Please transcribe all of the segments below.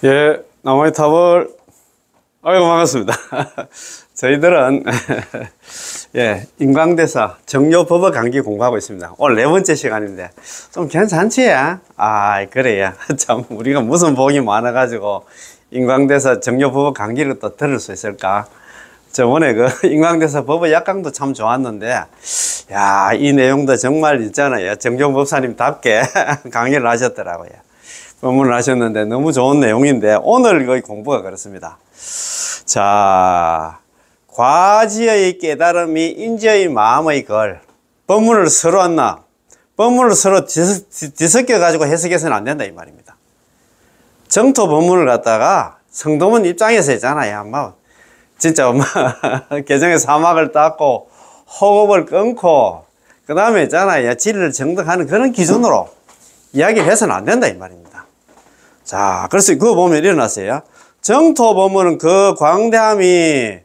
예, 나무의 탑을, 아이고, 반갑습니다. 저희들은, 예, 인광대사 정료법어 강의 공부하고 있습니다. 오늘 4번째 시간인데, 좀 괜찮지? 아, 그래요. 참, 우리가 무슨 복이 많아가지고, 인광대사 정료법어 강의를 또 들을 수 있을까? 저번에 그 인광대사 법어 약강도 참 좋았는데, 야, 이 내용도 정말 있잖아요. 정종법사님답게 강의를 하셨더라고요. 법문을 하셨는데 너무 좋은 내용인데 오늘 거의 공부가 그렇습니다. 자, 과지의 깨달음이 인지의 마음의 걸. 법문을 서로 한나 법문을 서로 뒤섞여 가지고 해석해서는 안 된다 이 말입니다. 정토 법문을 갖다가 성도문 입장에서 했잖아요. 뭐 진짜 개정의 사막을 닦고 호흡을 끊고 그 다음에 있잖아요. 진리를 정득하는 그런 기준으로 이야기를 해서는 안 된다 이 말입니다. 자, 그래서 그거 보면 일어났어요. 정토 법문은 그 광대함에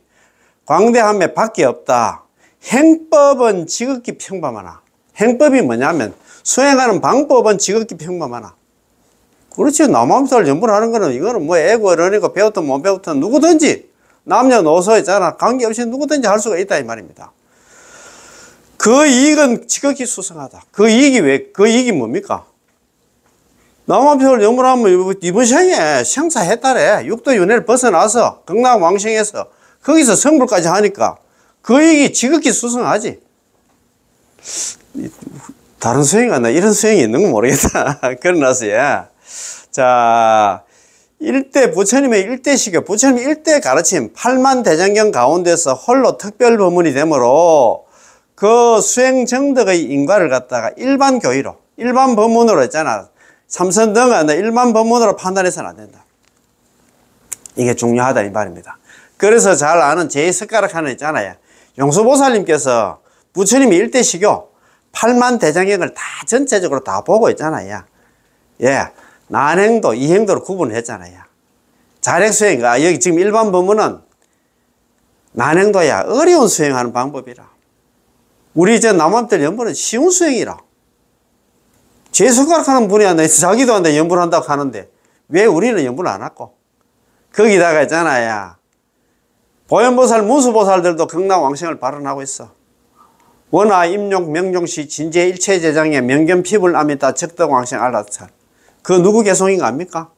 밖에 없다. 행법은 지극히 평범하나. 행법이 뭐냐면 수행하는 방법은 지극히 평범하나. 그렇지. 남함살 연구를 하는 거는 이거는 뭐 애고 어른이고 배웠든 못 배웠든 누구든지 남녀노소 있잖아. 관계없이 누구든지 할 수가 있다 이 말입니다. 그 이익은 지극히 수성하다. 그 이익이 뭡니까? 남한표를 연구를 하면 이번 생에 생사해탈에 육도윤회를 벗어나서 극락왕생해서 거기서 성불까지 하니까 그 이익이 지극히 수성하지. 다른 수행이 안 나. 이런 수행이 있는 건 모르겠다. 그러나서요. 자, 부처님의 일대시교, 부처님의 일대 가르침, 8만 대장경 가운데서 홀로 특별 법문이 되므로 그 수행 정덕의 인과를 갖다가 일반 교의로, 일반 법문으로 했잖아. 삼선 등은 일반 법문으로 판단해서는 안 된다. 이게 중요하다 이 말입니다. 그래서 잘 아는 제2석가락 하나 있잖아요. 용수보살님께서 부처님이 일대시교 8만 대장경을 다 전체적으로 다 보고 있잖아요. 예, 난행도, 이행도로 구분했잖아요. 자력수행, 여기 지금 일반 법문은 난행도야 어려운 수행하는 방법이라. 우리 이제 남한들 연구는 쉬운 수행이라. 제 손가락 하는 분이 한다. 자기도 한다. 연부를 한다고 하는데 왜 우리는 연부를 안 하고? 거기다가 있잖아요. 보현보살, 문수보살들도 극락왕생을 발언하고 있어. 원하, 임용, 명종시, 진제, 일체제장에 명견피불 아미다 적덕왕생 알라찰. 그 누구 개송인가 압니까?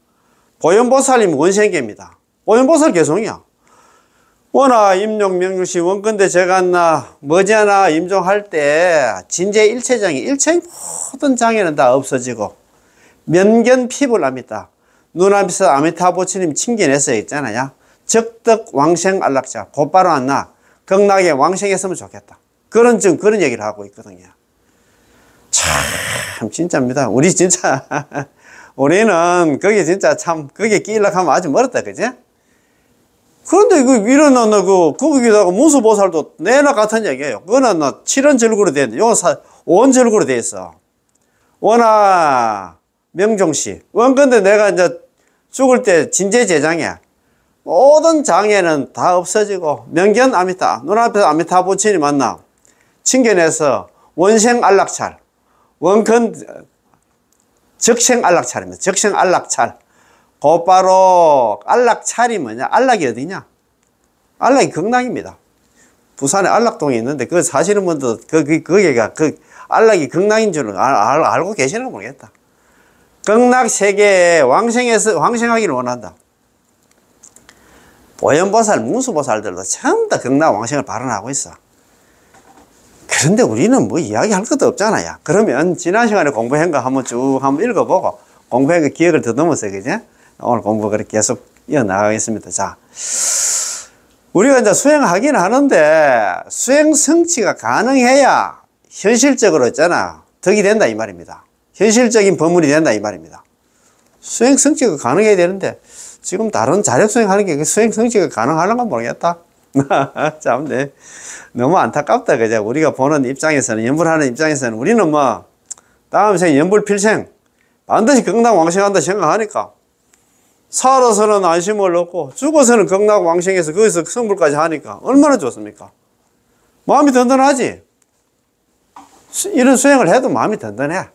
보현보살님 원생계입니다. 보현보살 개송이야. 원하, 임용, 명종시, 원건대 제간나, 머지않아 임종할 때, 진제 일체장이, 일체의 모든 장애는 다 없어지고, 면견 피불 아미타, 눈앞에서 아미타 부처님 칭견해서 있잖아요. 적덕 왕생 안락자, 곧바로 안 나, 극락에 왕생했으면 좋겠다. 그런 얘기를 하고 있거든요. 참, 진짜입니다. 우리 진짜, 우리는 거기 진짜 참, 거기에 끼려고 하면 아주 멀었다, 그지? 그런데 거기다가 문수보살도 내나 같은 얘기예요. 그거는 7원절구로 되어 있는데, 요거 5원절구로 되어 있어. 원하, 명종시. 원건데 내가 이제 죽을 때 진제제장에 모든 장애는 다 없어지고, 명견 아미타, 눈앞에서 아미타 부처님 만나, 칭견해서 원생 안락찰, 원건, 적생 안락찰입니다. 적생 안락찰. 곧바로 안락찰이 뭐냐? 안락이 어디냐? 안락이 극락입니다. 부산에 안락동이 있는데 그 사시는 분도 거기가 안락이 극락인 줄은 알고 계시는 거 모르겠다. 극락 세계에 왕생하기를 원한다. 보현보살, 문수보살들도 전부 다 극락 왕생을 발언하고 있어. 그런데 우리는 뭐 이야기할 것도 없잖아요. 그러면 지난 시간에 공부한 거 한번 쭉 한번 읽어보고 공부한 거 기억을 더듬어서 그지? 오늘 공부 그렇게 계속 이어나가겠습니다. 자, 우리가 이제 수행하긴 하는데 수행 성취가 가능해야 현실적으로 있잖아. 덕이 된다 이 말입니다. 현실적인 법문이 된다 이 말입니다. 수행 성취가 가능해야 되는데 지금 다른 자력 수행하는 게 수행 성취가 가능하는 건 모르겠다. 참, 네. 너무 안타깝다. 그죠? 우리가 보는 입장에서는, 연불하는 입장에서는 우리는 뭐 다음 생 연불필생 반드시 극락왕생한다 생각하니까 살아서는 안심을 얻고 죽어서는 극락왕생해서 거기서 성불까지 하니까 얼마나 좋습니까? 마음이 든든하지? 이런 수행을 해도 마음이 든든해.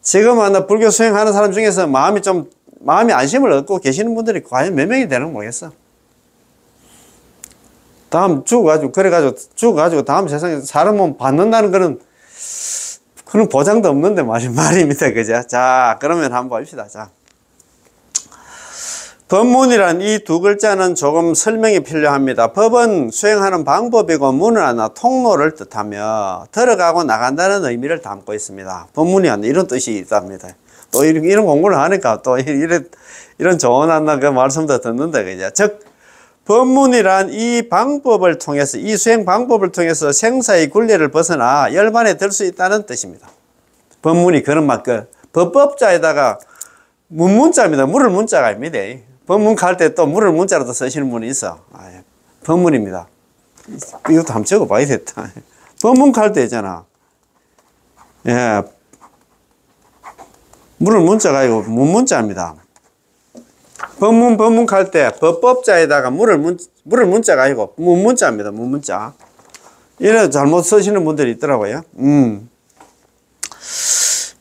지금 불교 수행하는 사람 중에서 마음이 좀 마음의 안심을 얻고 계시는 분들이 과연 몇 명이 되는 거 모르겠어. 다음 죽어가지고 다음 세상에 사람 몸 받는다는 그런 보장도 없는데 말입니다. 그죠? 자, 그러면 한번 봅시다. 자. 법문이란 이 두 글자는 조금 설명이 필요합니다. 법은 수행하는 방법이고 문을 하나 통로를 뜻하며 들어가고 나간다는 의미를 담고 있습니다. 법문이 하나 이런 뜻이 있답니다. 또 이런 공부를 하니까 또 이런 좋은 하나 그 말씀도 듣는다. 그죠? 즉, 법문이란 이 방법을 통해서, 이 수행 방법을 통해서 생사의 굴레를 벗어나 열반에 들 수 있다는 뜻입니다. 법문이 그런 법법자에다가 문문자입니다. 물을 문자가 아닙니다. 법문 갈 때 또 물을 문자로도 쓰시는 분이 있어. 법문입니다. 이것도 한번 적어 봐야 겠다. 법문 갈 때 있잖아. 예. 물을 문자가 아니고 문문자입니다. 법문 갈 때 법법자에다가 물을 문자가 아니고 문문자입니다. 문문자. 이래 잘못 쓰시는 분들이 있더라고요.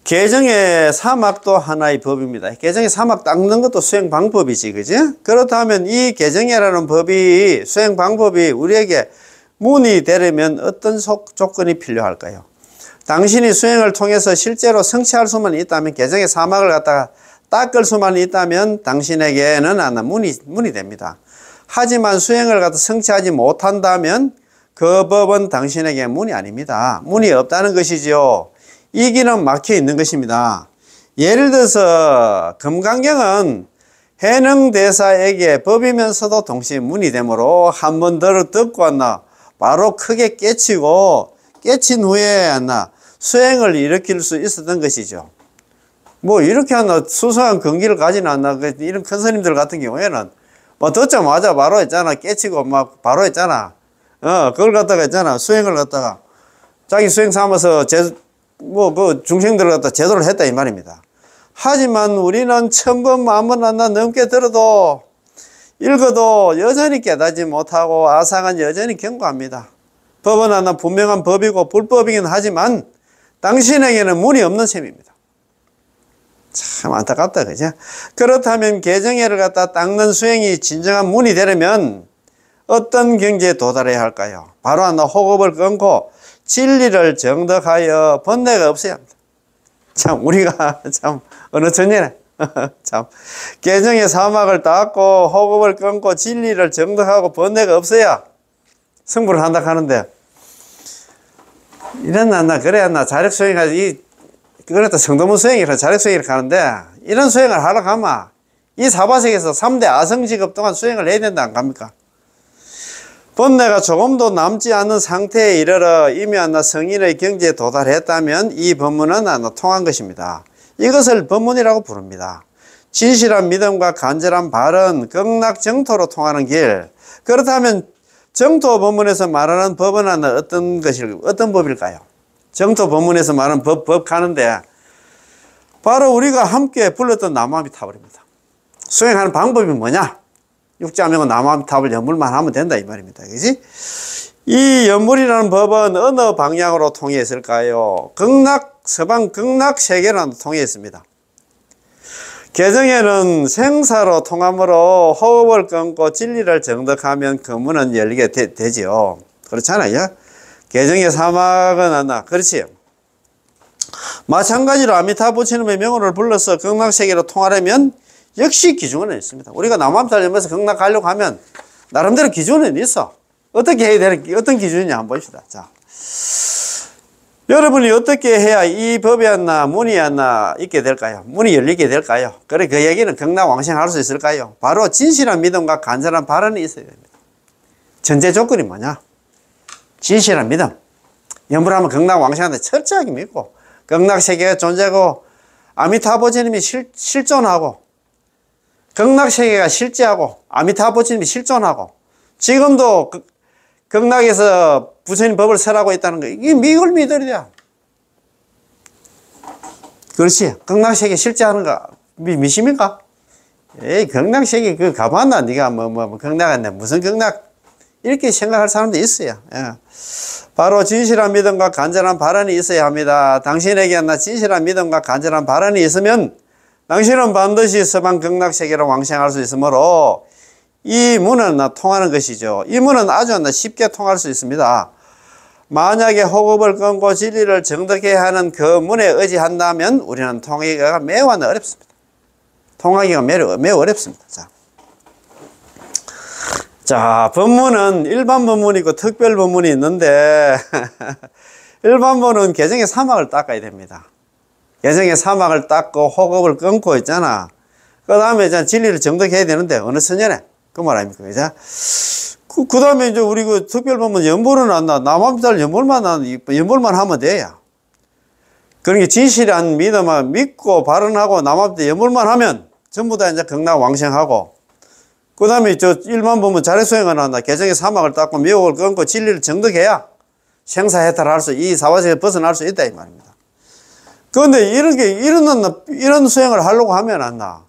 개정의 사막도 하나의 법입니다. 개정의 사막 닦는 것도 수행 방법이지, 그지? 그렇다면 이 개정이라는 법이, 수행 방법이 우리에게 문이 되려면 어떤 조건이 필요할까요? 당신이 수행을 통해서 실제로 성취할 수만 있다면, 개정의 사막을 갖다가 닦을 수만 있다면 당신에게는 하나 문이 됩니다. 하지만 수행을 갖다 성취하지 못한다면 그 법은 당신에게 문이 아닙니다. 문이 없다는 것이죠. 이 길은 막혀 있는 것입니다. 예를 들어서 금강경은 해능대사에게 법이면서도 동시에 문이 되므로 한 번 듣고 왔나 바로 크게 깨치고 깨친 후에 왔나 수행을 일으킬 수 있었던 것이죠. 뭐 이렇게 하나 수수한 근기를 가지는 않나. 이런 큰 스님들 같은 경우에는 뭐 듣자마자 바로 했잖아. 깨치고 막 바로 했잖아. 그걸 갖다가 했잖아. 수행을 갖다가 자기 수행 삼아서 그 중생들을 갖다 제도를 했다 이 말입니다. 하지만 우리는 1000번 만번 하나 넘게 들어도 읽어도 여전히 깨닫지 못하고 아상은 여전히 경고합니다. 법은 하나 분명한 법이고 불법이긴 하지만 당신에게는 문이 없는 셈입니다. 참 안타깝다, 그죠? 그렇다면 개정회를 갖다 닦는 수행이 진정한 문이 되려면 어떤 경지에 도달해야 할까요? 바로 하나 호흡을 끊고 진리를 정덕하여 번뇌가 없어야 합니다. 참 우리가 참 어느 천년에 참 개정의 사막을 닦고 호흡을 끊고 진리를 정덕하고 번뇌가 없어야 승부를 한다 하는데 이랬나 그래야 나 자력 수행하지 그랬다 성도문 수행이라 자력 수행이라 하는데 이런 수행을 하려고 하면 이 사바sek에서 3대 아성직업 동안 수행을 해야 된다 안 갑니까? 번뇌가 조금도 남지 않은 상태에 이르러 이미 하나 성인의 경지에 도달했다면 이 법문은 하나 통한 것입니다. 이것을 법문이라고 부릅니다. 진실한 믿음과 간절한 발언, 극락정토로 통하는 길. 그렇다면 정토 법문에서 말하는 법은 하나 어떤 법일까요? 정토 법문에서 말하는 법 가는데 바로 우리가 함께 불렀던 나무아미타불입니다. 수행하는 방법이 뭐냐? 육자명은 나무아미타불 연불만 하면 된다 이 말입니다. 그지? 이 연불이라는 법은 어느 방향으로 통했을까요? 서방 극락 세계로 통했습니다. 개정에는 생사로 통함으로 호흡을 끊고 진리를 정덕하면 그 문은 열리게 되지요. 그렇잖아요. 개정의 사막은 하나 그렇지. 마찬가지로 아미타 부처님의 명호를 불러서 극락세계로 통하려면 역시 기준은 있습니다. 우리가 나무아미타불 연불에서 극락 가려고 하면 나름대로 기준은 있어. 어떻게 해야 되는 어떤 기준이냐 한번 봅시다. 자, 여러분이 어떻게 해야 이 법이 하나 문이 하나 있게 될까요? 문이 열리게 될까요? 그래 그 얘기는 극락왕생할 수 있을까요? 바로 진실한 믿음과 간절한 발언이 있어야 됩니다. 전제 조건이 뭐냐? 진실한 믿음. 연불하면 극락왕생하는데 철저하게 믿고 극락세계가 존재하고 아미타부처님이 실존하고 극락세계가 실제하고 아미타부처님이 실존하고 지금도 극락에서 부처님 법을 설하고 있다는 거 이게 이걸 믿으랴. 그렇지. 극락세계 실제하는 거 믿습니까? 에이 극락세계 그 가봤나 네가 뭐 극락한데 무슨 극락 이렇게 생각할 사람도 있어요. 예. 바로 진실한 믿음과 간절한 발언이 있어야 합니다. 당신에게 나 진실한 믿음과 간절한 발언이 있으면 당신은 반드시 서방 극락세계로 왕생할 수 있으므로 이 문은 통하는 것이죠. 이 문은 아주 쉽게 통할 수 있습니다. 만약에 호흡을 끊고 진리를 정득해야 하는 그 문에 의지한다면 우리는 통하기가 매우 어렵습니다. 통하기가 매우 어렵습니다. 자, 법문은 일반 법문이 있고 특별 법문이 있는데 일반 법문은 개정의 사막을 닦아야 됩니다. 개정의 사막을 닦고 호흡을 끊고 있잖아. 그 다음에 이제 진리를 정득해야 되는데 어느 선열에 그 말 아닙니까? 그죠? 그 다음에 이제 우리 그 특별 법문 연불은 안 나. 남합달 연불만 하면 돼요. 그러니까 진실한 믿음을 믿고 발언하고 남합달 연불만 하면 전부 다 이제 극락 왕생하고, 그 다음에 저 일반 법문 자력 수행을 한다. 개정의 사막을 닦고 미혹을 끊고 진리를 정득해야 생사해탈할 수, 이 사바세계에서 벗어날 수 있다 이 말입니다. 그런데 이런 수행을 하려고 하면 안 나.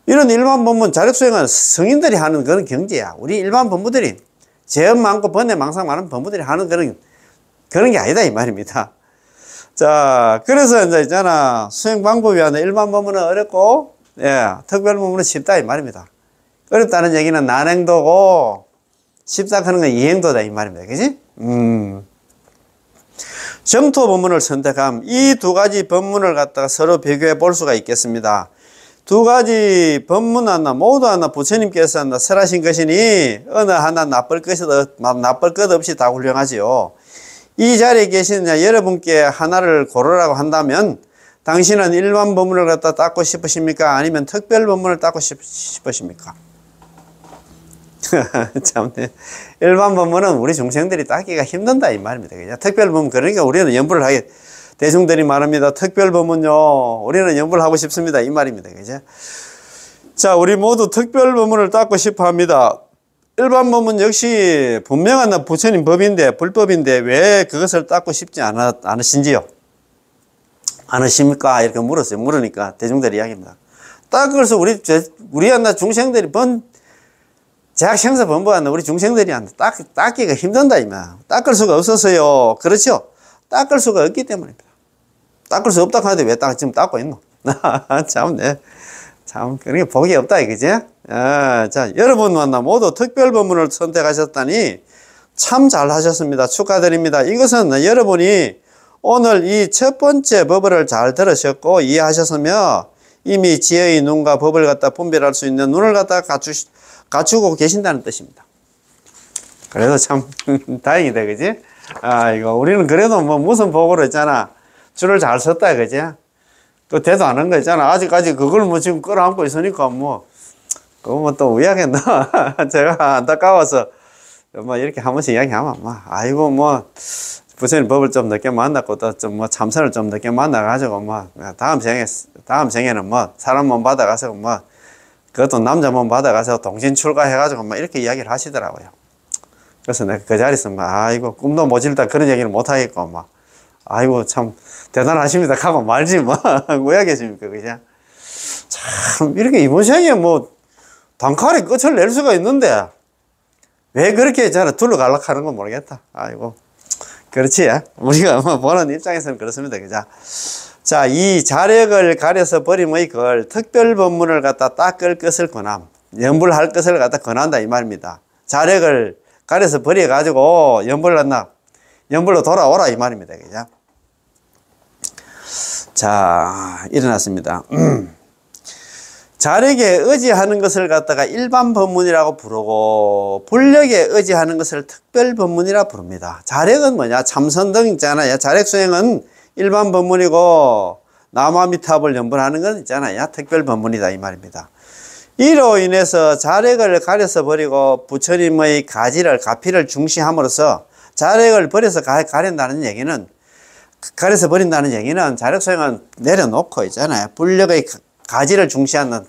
이런 일반 법문 자력 수행은 성인들이 하는 그런 경지야. 우리 일반 법무들이 죄업 많고 번뇌 망상 많은 법무들이 하는 그런 게 아니다 이 말입니다. 자, 그래서 이제 있잖아, 수행 방법이 아니라 일반 법문은 어렵고, 특별 법문은 쉽다 이 말입니다. 어렵다는 얘기는 난행도고 쉽다 하는 건 이행도다 이 말입니다. 그지? 정토 법문을 선택함. 이 두 가지 법문을 갖다가 서로 비교해 볼 수가 있겠습니다. 두 가지 법문 모두 부처님께서 설하신 것이니 어느 하나 나쁠 것 없이 다 훌륭하지요. 이 자리에 계신 여러분께 하나를 고르라고 한다면 당신은 일반 법문을 갖다 닦고 싶으십니까? 아니면 특별 법문을 닦고 싶으십니까? 참네. 일반 법문은 우리 중생들이 닦기가 힘든다 이 말입니다. 그냥 특별 법문, 그러니까 우리는 연불을 하게, 대중들이 말합니다. 특별 법문요, 우리는 연불을 하고 싶습니다 이 말입니다. 그죠? 자, 우리 모두 특별 법문을 닦고 싶어 합니다. 일반 법문 역시 분명한 부처님 법인데, 불법인데 왜 그것을 닦고 싶지 않으신지요? 않으십니까? 이렇게 물었어요. 물으니까 대중들이 이야기합니다. 닦을수 우리 중생들이 제약생사 범부하는 우리 중생들이 닦기가 힘든다 이마. 닦을 수가 없었어요. 그렇죠? 닦을 수가 없기 때문입니다. 닦을 수 없다고 하는데 왜 지금 닦고 있노? 참네. 참, 그러니까 복이 없다, 이거지? 자, 여러분 모두 특별 법문을 선택하셨다니 참 잘하셨습니다. 축하드립니다. 이것은 여러분이 오늘 이 첫 번째 법을 잘 들으셨고 이해하셨으며 이미 지혜의 눈과 법을 갖다 분별할 수 있는 눈을 갖다 갖추고 계신다는 뜻입니다. 그래서 참 다행이다, 그지? 이거 우리는 그래도 무슨 복으로 있잖아. 줄을 잘 섰다, 그지? 또 대도 안 한 거 있잖아. 아직까지 그걸 지금 끌어안고 있으니까 그거 또 의아겠나? 제가 안타까워서 이렇게 한 번씩 이야기하면 아이고 부처님 법을 좀 늦게 만났고 또 좀 참선을 좀 늦게 만나가지고 다음 생에는 사람 몸 받아가서 그것도 남자 몸 받아가서 동신 출가해가지고 이렇게 이야기를 하시더라고요. 그래서 내가 그 자리에서 아이고 꿈도 못 질다 그런 얘기를 못 하겠고 아이고 참 대단하십니다 하고 말지 왜 계십니까, 그죠? 참 이렇게 이번 생에 단칼에 끝을 낼 수가 있는데 왜 그렇게 둘러갈라 하는 건 모르겠다. 아이고 그렇지. 우리가 보는 입장에서는 그렇습니다, 그죠? 자, 이 자력을 가려서 버림의 걸 특별 법문을 갖다 닦을 것을 권함, 연불할 것을 갖다 권한다 이 말입니다. 자력을 가려서 버려가지고 연불로 돌아오라 이 말입니다, 그죠? 자, 일어났습니다. 자력에 의지하는 것을 갖다가 일반 법문이라고 부르고 불력에 의지하는 것을 특별 법문이라 부릅니다. 자력은 뭐냐? 참선 등 있잖아요. 자력 수행은 일반 법문이고 나마미탑을 연불하는 건 있잖아요. 특별 법문이다 이 말입니다. 이로 인해서 자력을 가려서 버리고 부처님의 가피를 중시함으로써 자력을 버려서 가린다는 얘기는, 가려서 버린다는 얘기는 자력 수행은 내려놓고 있잖아요. 불력의 가지를 중시하는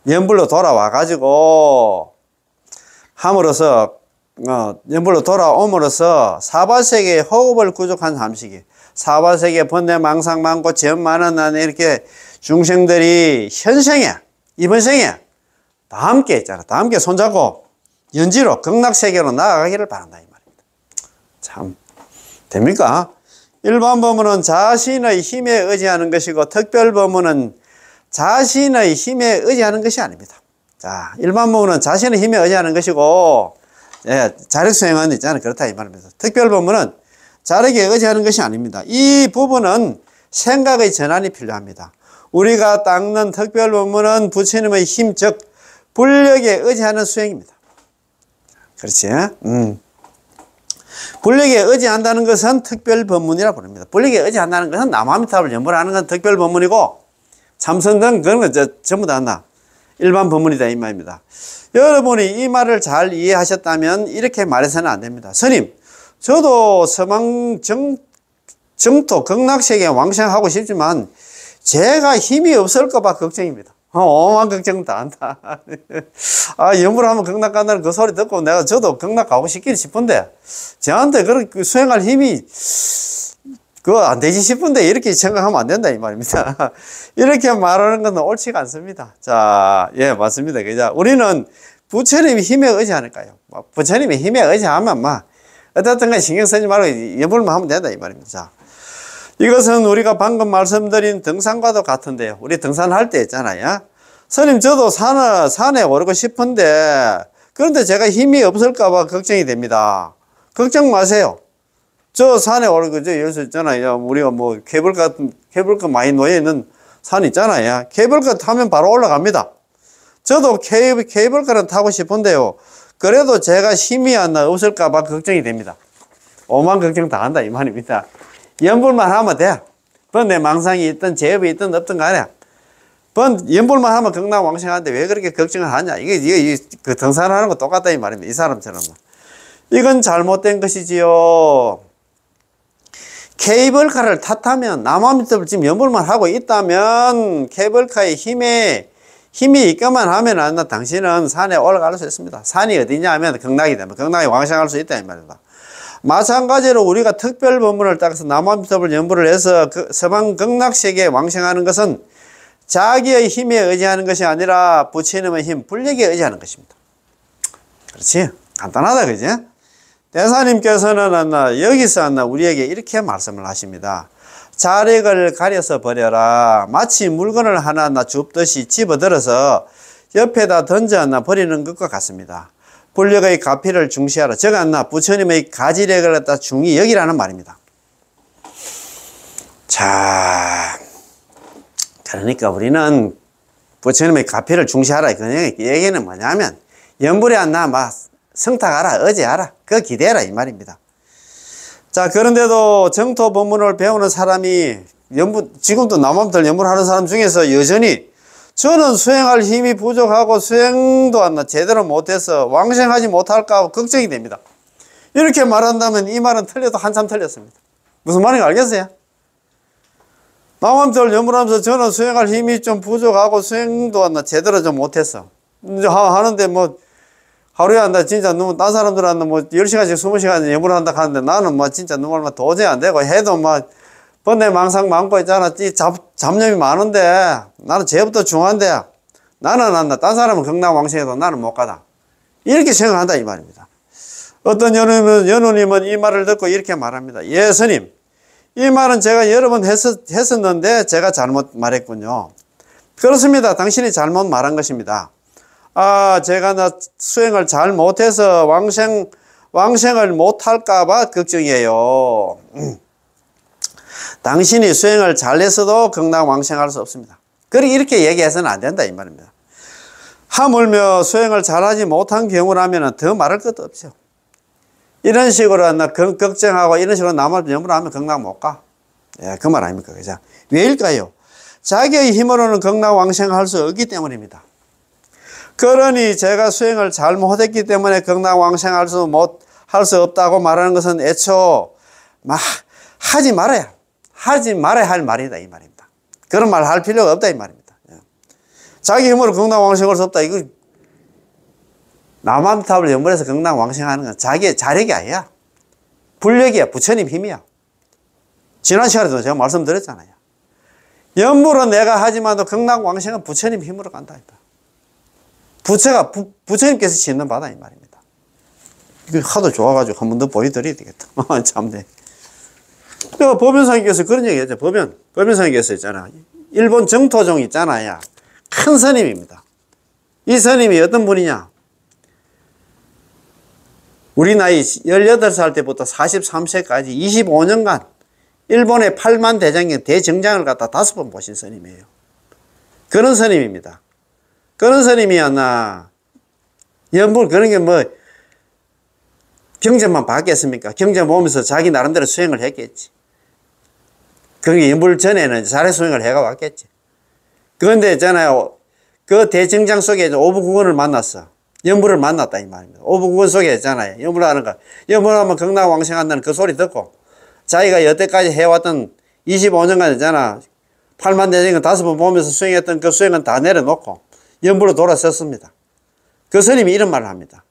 연불로 돌아와 가지고 함으로써 연불로 돌아옴으로써 사바세계의 호흡을 구족한 삼식이, 사바세계 번뇌 망상 많고 죄업 많은 안에 이렇게 중생들이 현생에, 이번 생에 다 함께 있잖아. 다 함께 손잡고 연지로 극락세계로 나아가기를 바란다 이 말입니다. 참 됩니까? 일반 법문은 자신의 힘에 의지하는 것이고 특별 법문은 자신의 힘에 의지하는 것이 아닙니다. 자, 일반 법문은 자신의 힘에 의지하는 것이고, 예, 자력 수행은 있잖아요. 그렇다 이 말입니다. 특별 법문은 자력에 의지하는 것이 아닙니다. 이 부분은 생각의 전환이 필요합니다. 우리가 닦는 특별 법문은 부처님의 힘, 즉 불력에 의지하는 수행입니다. 그렇지? 불력에 의지한다는 것은 특별 법문이라 부릅니다. 불력에 의지한다는 것은 남아미타불 연불 하는 건 특별 법문이고, 참선등 그런 건 전부 다 일반 법문이다 이 말입니다. 여러분이 이 말을 잘 이해하셨다면 이렇게 말해서는 안 됩니다. 스님, 저도 서방 정토 극락세계 왕생하고 싶지만 제가 힘이 없을까봐 걱정입니다. 오만 걱정 다 한다. 아, 연불하면 극락 간다는 그 소리 듣고 저도 극락 가고 싶은데 저한테 그렇게 수행할 힘이 그거 안 되지 싶은데 이렇게 생각하면 안 된다 이 말입니다. 이렇게 말하는 건 옳지가 않습니다. 자, 예, 맞습니다. 그죠? 우리는 부처님의 힘에 의지하니까요. 부처님의 힘에 의지하면 어떻든 간에 신경 쓰지 말고 연불만 하면 된다 이 말입니다. 자, 이것은 우리가 방금 말씀드린 등산과도 같은데요. 우리 등산할 때 있잖아요. 스님, 저도 산에 오르고 싶은데 그런데 제가 힘이 없을까봐 걱정이 됩니다. 걱정 마세요. 저 산에 오르고, 여기서 있잖아요. 우리가 케이블카 많이 놓여있는 산 있잖아요. 케이블카 타면 바로 올라갑니다. 저도 케이블카를 타고 싶은데요. 그래도 제가 힘이 없을까봐 걱정이 됩니다. 오만 걱정 다 한다, 이 말입니다. 연불만 하면 돼. 내 망상이 있든 제업이 있든 없든 간에. 연불만 하면 극락왕생하는데 왜 그렇게 걱정을 하냐. 이게 그 등산하는 거 똑같다, 이 말입니다. 이 사람처럼. 이건 잘못된 것이지요. 케이블카를 탓하면 남아미터를 지금 연불만 하고 있다면 케이블카의 힘이 있기만 하면 당신은 산에 올라갈 수 있습니다. 산이 어디냐 하면 극락이 되면 극락에 왕생할 수 있다 이 말입니다. 마찬가지로 우리가 특별 법문을 따라서 남아미터를 연불을 해서 서방 극락세계에 왕생하는 것은 자기의 힘에 의지하는 것이 아니라 부처님의 힘, 불력에 의지하는 것입니다. 그렇지? 간단하다, 그지? 대사님께서는 여기서 우리에게 이렇게 말씀을 하십니다. 자력을 가려서 버려라. 마치 물건을 하나 줍듯이 집어들어서 옆에다 던져 버리는 것과 같습니다. 불력의 가피를 중시하라. 즉 부처님의 가지력을 갖다 중히 여기라는 말입니다. 자, 그러니까 우리는 부처님의 가피를 중시하라. 그 얘기는 뭐냐면 연불에 성탁하라, 의지하라, 그거 기대해라 이 말입니다. 자, 그런데도 정토 법문을 배우는 사람이 지금도 남아미터 연불하는 사람 중에서 여전히 저는 수행할 힘이 부족하고 수행도 제대로 못해서 왕생하지 못할까 걱정이 됩니다. 이렇게 말한다면 이 말은 틀려도 한참 틀렸습니다. 무슨 말인지 알겠어요? 남아미터 연불하면서 저는 수행할 힘이 좀 부족하고 수행도 제대로 좀 못해서 하는데 하루에 진짜 딴 사람들은 10시간씩 20시간 연불을 한다 하는데 나는 진짜 도저히 안 되고 해도 번뇌 망상 많고 있잖아. 잡념이 많은데 나는 죄부터 중한데 나는 딴 사람은 극락왕생해도 나는 못 가다. 이렇게 생각한다 이 말입니다. 어떤 연우님은 이 말을 듣고 이렇게 말합니다. 예, 스님. 이 말은 제가 여러 번 했었는데 제가 잘못 말했군요. 그렇습니다. 당신이 잘못 말한 것입니다. 제가 수행을 잘 못해서 왕생을 못할까봐 걱정이에요. 당신이 수행을 잘했어도 극락왕생할 수 없습니다. 이렇게 얘기해서는 안 된다 이 말입니다. 하물며 수행을 잘하지 못한 경우라면 더 말할 것도 없죠. 이런 식으로 걱정하고 이런 식으로 남을 연불하면 극락 못 가. 예, 그 말 아닙니까? 그죠? 왜일까요? 자기의 힘으로는 극락왕생할 수 없기 때문입니다. 그러니 제가 수행을 잘 못했기 때문에 극락왕생할 수 없다고 말하는 것은 애초 하지 말아야 할 말이다 이 말입니다. 그런 말 할 필요가 없다 이 말입니다. 자기 힘으로 극락왕생할 수 없다. 이거 남아미타불 연불해서 극락왕생하는 건 자기의 자력이 아니야. 불력이야. 부처님 힘이야. 지난 시간에도 제가 말씀드렸잖아요. 연불은 내가 하지만도 극락왕생은 부처님 힘으로 간다. 부처님께서 짓는 바다 이 말입니다. 이거 하도 좋아가지고 한 번 더 보여드려야 되겠다. 참네. 법연상님께서 그런 얘기 했죠. 법연상님께서 있잖아. 일본 정토종 있잖아요. 큰 스님입니다. 이 스님이 어떤 분이냐? 우리 나이 18살 때부터 43세까지 25년간 일본의 8만 대장경 대정장을 갖다 5번 보신 스님이에요. 그런 스님입니다. 그런 스님이었나? 연불 그런 게 뭐 경전만 받겠습니까? 경전 보면서 자기 나름대로 수행을 했겠지. 그런 게 연불 전에는 잘해 수행을 해가 왔겠지. 그런데 있잖아요. 그 대정장 속에 오부구원을 만났어. 연불을 만났다 이 말입니다. 오부구원 속에 있잖아요. 연불하는 거. 연불하면 극락왕생한다는 그 소리 듣고 자기가 여태까지 해왔던 25년간 있잖아. 8만 대정경 5번 보면서 수행했던 그 수행은 다 내려놓고 연불로 돌아섰습니다. 그 스님이 이런 말을 합니다.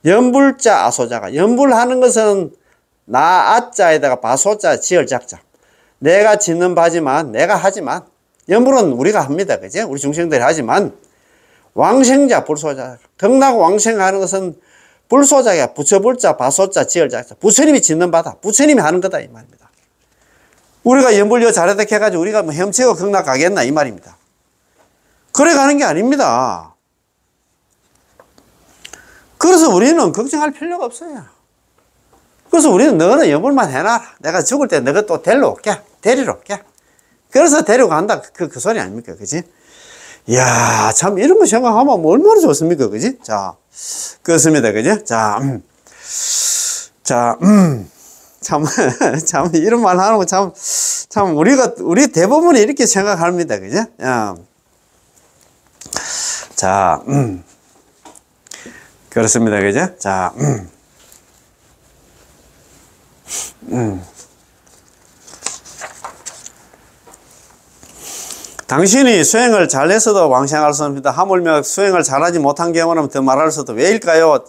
연불자 아소자가, 연불하는 것은 나 아자에다가 바소자 지을 작자. 내가 짓는 바지만, 내가 하지만, 연불은 우리가 합니다. 그죠? 우리 중생들이 하지만, 왕생자, 불소자, 극락 왕생하는 것은 불소자가 부처불자, 바소자 지을 작자. 부처님이 짓는 바다. 부처님이 하는 거다. 이 말입니다. 우리가 연불려 잘했다 해가지고 우리가 뭐 헤엄치고 극락 가겠나? 이 말입니다. 그래 가는 게 아닙니다. 그래서 우리는 걱정할 필요가 없어요. 그래서 우리는 너는 연불만 해놔라. 내가 죽을 때 너가 또 데리러 올게. 데리러 올게. 그래서 데려간다. 그 소리 아닙니까? 그지? 이야, 참, 이런 거 생각하면 뭐 얼마나 좋습니까? 그지? 자, 그렇습니다. 그지? 참, 참, 이런 말 하는 거 참, 우리 대부분이 이렇게 생각합니다. 그지? 자, 그렇습니다. 그죠? 자, 당신이 수행을 잘했어도 왕생할 수 없습니다. 하물며 수행을 잘하지 못한 경우는 더 말할 수도 왜일까요?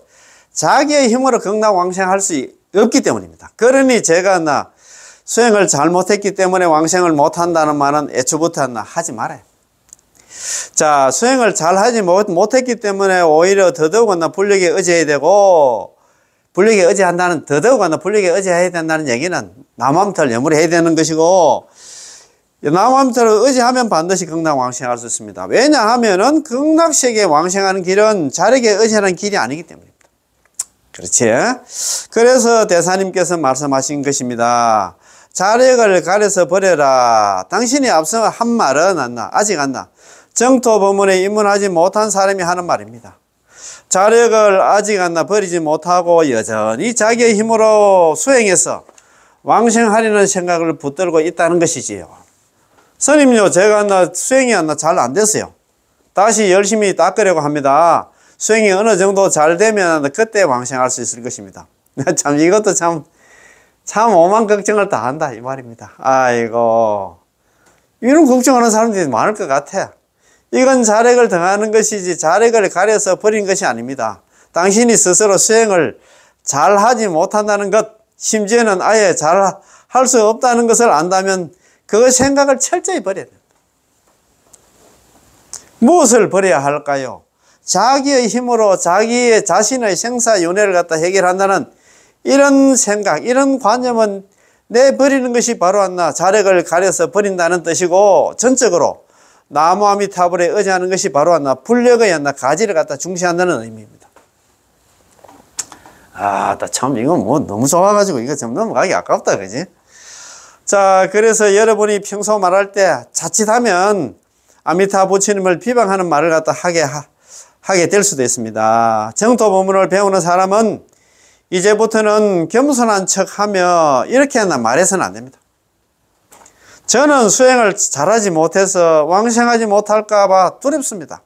자기의 힘으로 극락 왕생할 수 없기 때문입니다. 그러니 제가 수행을 잘못했기 때문에 왕생을 못한다는 말은 애초부터 하지 말아요. 자, 수행을 잘 하지 못했기 때문에 오히려 더더욱나 불력에 의지해야 되고, 불력에 의지한다는, 더더욱나 불력에 의지해야 된다는 얘기는 남함틀 염불해야 되는 것이고, 남함틀을 의지하면 반드시 극락 왕생할 수 있습니다. 왜냐하면은 극락세계에 왕생하는 길은 자력에 의지하는 길이 아니기 때문입니다. 그렇지? 그래서 대사님께서 말씀하신 것입니다. 자력을 가려서 버려라. 당신이 앞서 한 말은 아직 안 나. 정토법문에 입문하지 못한 사람이 하는 말입니다. 자력을 아직 안 나 버리지 못하고 여전히 자기의 힘으로 수행해서 왕생하려는 생각을 붙들고 있다는 것이지요. 스님요, 제가 수행이 잘 안 됐어요. 다시 열심히 닦으려고 합니다. 수행이 어느 정도 잘 되면 그때 왕생할 수 있을 것입니다. 참, 이것도 참 오만 걱정을 다 한다, 이 말입니다. 아이고. 이런 걱정하는 사람들이 많을 것 같아. 이건 자력을 더하는 것이지 자력을 가려서 버린 것이 아닙니다. 당신이 스스로 수행을 잘 하지 못한다는 것, 심지어는 아예 잘 할 수 없다는 것을 안다면 그 생각을 철저히 버려야 됩니다. 무엇을 버려야 할까요? 자기의 힘으로 자기의 자신의 생사윤회를 갖다 해결한다는 이런 생각, 이런 관념은 내버리는 것이 바로 자력을 가려서 버린다는 뜻이고, 전적으로 나무아미타불에 의지하는 것이 바로 불력의 가지를 갖다 중시한다는 의미입니다. 참, 이거 뭐 너무 좋아가지고 이거 좀 넘어가기 아깝다, 그지? 자, 그래서 여러분이 평소 말할 때 자칫하면 아미타 부처님을 비방하는 말을 갖다 하게 될 수도 있습니다. 정토법문을 배우는 사람은 이제부터는 겸손한 척하며 이렇게 말해서는 안 됩니다. 저는 수행을 잘하지 못해서 왕생하지 못할까봐 두렵습니다.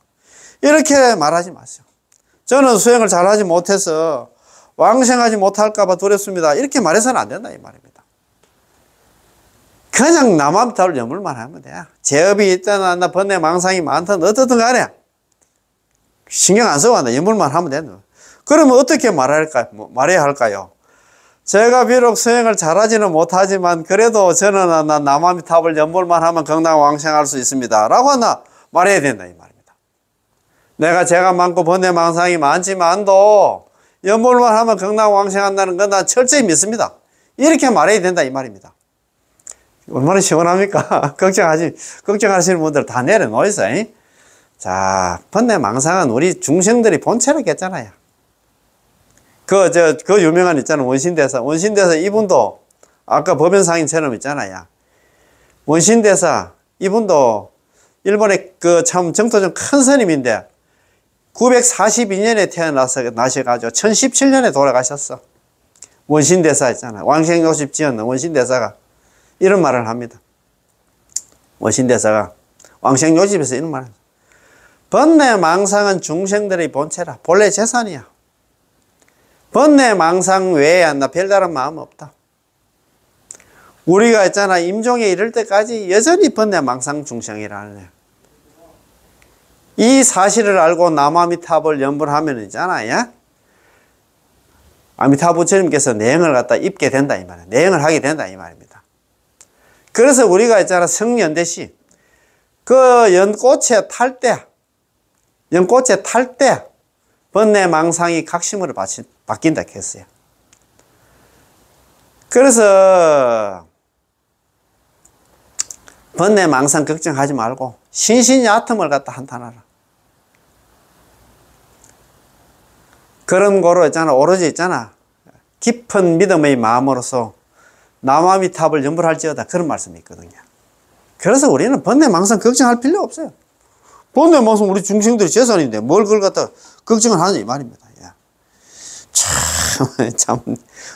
이렇게 말하지 마세요. 저는 수행을 잘하지 못해서 왕생하지 못할까봐 두렵습니다. 이렇게 말해서는 안 된다, 이 말입니다. 그냥 남함탈 염불만 하면 돼. 제업이 있든 번뇌 망상이 많든 어떻든 간에 신경 안 쓰고 염불만 하면 된다. 그러면 어떻게 말해야 할까요? 제가 비록 수행을 잘하지는 못하지만 그래도 저는 남아미탑을 염불만 하면 극락 왕생할 수 있습니다. 라고 말해야 된다, 이 말입니다. 내가 죄가 많고 번뇌 망상이 많지만도 염불만 하면 극락 왕생한다는 건 난 철저히 믿습니다. 이렇게 말해야 된다, 이 말입니다. 얼마나 시원합니까? 걱정하시는 분들 다 내려놓으세요. 자, 번뇌망상은 우리 중생들이 본체라고 했잖아요. 그 유명한 있잖아요. 원신대사. 원신대사 이분도 아까 법연상인처럼 있잖아요. 원신대사 이분도 일본의 그 참 정토좀 큰 스님인데 942년에 나셔가지고 1017년에 돌아가셨어. 원신대사 있잖아. 왕생요십 지었는 원신대사가 이런 말을 합니다. 원신대사가 왕생요집에서 이런 말을 합니다. 번뇌망상은 중생들의 본체라. 본래 재산이야. 번뇌망상 외에 나 별다른 마음 없다. 우리가 있잖아. 임종에 이를 때까지 여전히 번뇌망상 중생이라는 거야. 이 사실을 알고 남아미타불 연불 하면 있잖아요. 아미타불 부처님께서 내용을 갖다 입게 된다 이 말이에요. 내용을 하게 된다 이 말입니다. 그래서 우리가 있잖아. 성연대시 그 연꽃에 탈 때 번뇌망상이 각심으로 바뀐다 했어요. 그래서 번뇌망상 걱정하지 말고 신신야탐을 갖다 한탄하라. 그런 거로 있잖아. 오로지 있잖아. 깊은 믿음의 마음으로서 남아미탑을 연불할지어다. 그런 말씀이 있거든요. 그래서 우리는 번뇌망상 걱정할 필요 없어요. 번뇌망상 우리 중생들이 재산인데 뭘 그걸 갖다 걱정을 하는 이 말입니다. 참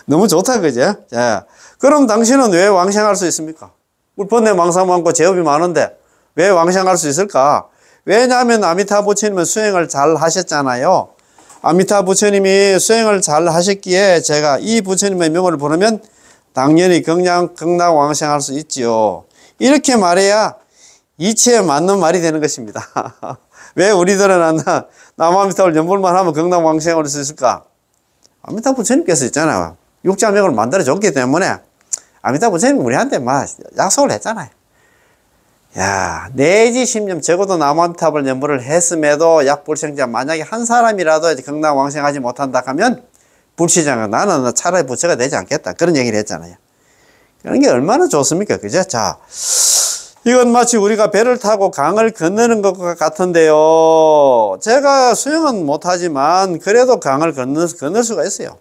너무 좋다 그죠? 자, 그럼 당신은 왜 왕생할 수 있습니까? 우리 번뇌망상 많고 제업이 많은데 왜 왕생할 수 있을까? 왜냐하면 아미타 부처님은 수행을 잘 하셨잖아요. 아미타 부처님이 수행을 잘 하셨기에 제가 이 부처님의 명을 부르면 당연히 극락 왕생할 수 있지요. 이렇게 말해야 이치에 맞는 말이 되는 것입니다. 왜 우리들은 남아미타불 연불만 하면 극락 왕생할 수 있을까? 아미타 부처님께서 있잖아요. 육자명을 만들어줬기 때문에 아미타 부처님 우리한테 막 약속을 했잖아요. 야, 내지 10년 적어도 남아미타불 연불을 했음에도 약불생자 만약에 한 사람이라도 극락 왕생하지 못한다 하면 불치장은 나는 차라리 부처가 되지 않겠다. 그런 얘기를 했잖아요. 그런 게 얼마나 좋습니까? 그죠? 자, 이건 마치 우리가 배를 타고 강을 건너는 것과 같은데요. 제가 수영은 못하지만 그래도 강을 건널 수가 있어요.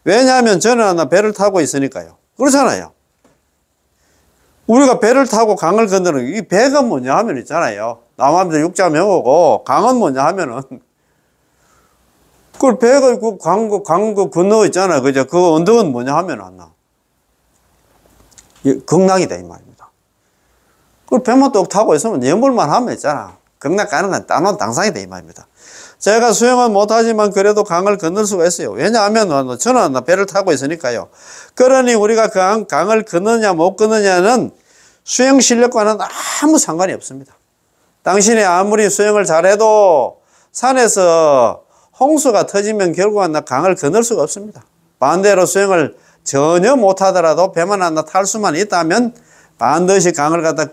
왜냐하면 저는 배를 타고 있으니까요. 그렇잖아요. 우리가 배를 타고 강을 건너는 이 배가 뭐냐 하면 있잖아요. 남아미타 육자명호고 강은 뭐냐 하면은 그 배가 그 강 건너 있잖아요. 그죠? 그 언덕은 뭐냐 하면 안 나. 극락이다 이 말입니다. 그 배만 또 타고 있으면 연불만 하면 있잖아. 극락 가는 건 따놓은 당상이다 이 말입니다. 제가 수영은 못하지만 그래도 강을 건널 수가 있어요. 왜냐하면 저는 배를 타고 있으니까요. 그러니 우리가 강을 건너냐 못 건너냐는 수영 실력과는 아무 상관이 없습니다. 당신이 아무리 수영을 잘해도 산에서 홍수가 터지면 결국은 강을 건널 수가 없습니다. 반대로 수영을 전혀 못하더라도 배만 하나 탈 수만 있다면 반드시 강을 갖다